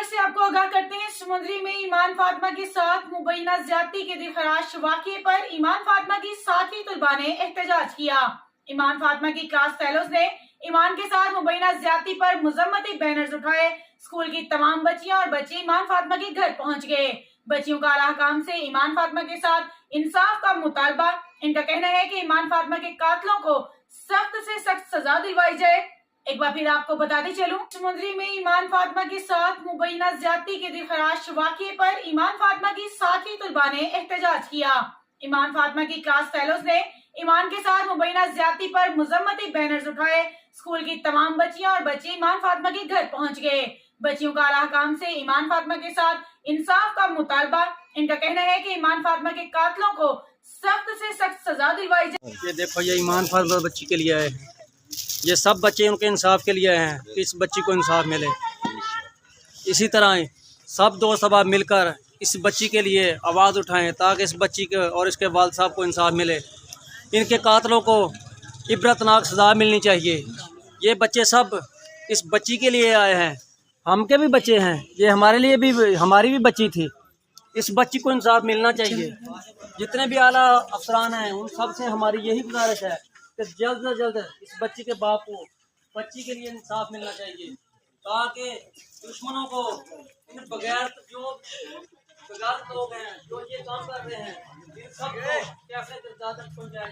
से आपको आगाह करते हैं। समुद्री में ईमान फातिमा के साथ मुबैना ज्यादती के दिलखराश वाक़ये पर ईमान फातिमा की साथी तलबा ने एहतजाज किया। ईमान फातिमा की क्लास फेलोज ने ईमान के साथ मुबैना ज्यादती पर मुजम्मती बैनर्स उठाए। स्कूल की तमाम बच्चियां और बच्चे ईमान फातिमा के घर पहुंच गए। बच्चियों का आला हकाम से ईमान फातिमा के साथ इंसाफ का मुतालबा। इनका कहना है कि ईमान फातिमा के कातिलों को सख्त से सख्त सजा दिलवाई जाए। एक बार फिर आपको बताते चलूं, समुद्री में ईमान फातिमा के साथ मुबैना ज्यादती के दिलखराश वाक़ये पर ईमान फातिमा की साथी तलबा ने एहतजाज किया। ईमान फातिमा की क्लास फेलोज ने ईमान के साथ मुबैना ज्यादती पर मुजम्मती बैनर्स उठाए। स्कूल की तमाम बच्चियां और बच्चे ईमान फातिमा के घर पहुंच गए। बच्चियों का आला हकाम से ईमान फातिमा के साथ इंसाफ का मुतालबा। इनका कहना है कि ईमान फातिमा के कातिलों को सख्त से सख्त सजा दिलवाई जाए। ये देखो, ये ईमान फातिमा बच्ची के लिए है। ये सब बच्चे उनके इंसाफ के लिए हैं कि इस बच्ची को इंसाफ मिले। इसी तरह सब दोस्त अब मिलकर इस बच्ची के लिए आवाज़ उठाएं ताकि इस बच्ची के और इसके वालिद साहब को इंसाफ मिले। इनके कातलों को इबरतनाक सज़ा मिलनी चाहिए। ये बच्चे सब इस बच्ची के लिए आए हैं। हम के भी बच्चे हैं, ये हमारे लिए भी, हमारी भी बच्ची थी। इस बच्ची को इंसाफ मिलना चाहिए। जितने भी आला अफसरान हैं उन सब से हमारी यही गुजारिश है कि जल्द से जल्द इस बच्ची के बाप को बच्ची के लिए इंसाफ मिलना चाहिए ताकि दुश्मनों को, इन बगैर जो बगैर लोग हैं जो ये काम कर रहे हैं, इन सबको कैसे पहुंचाया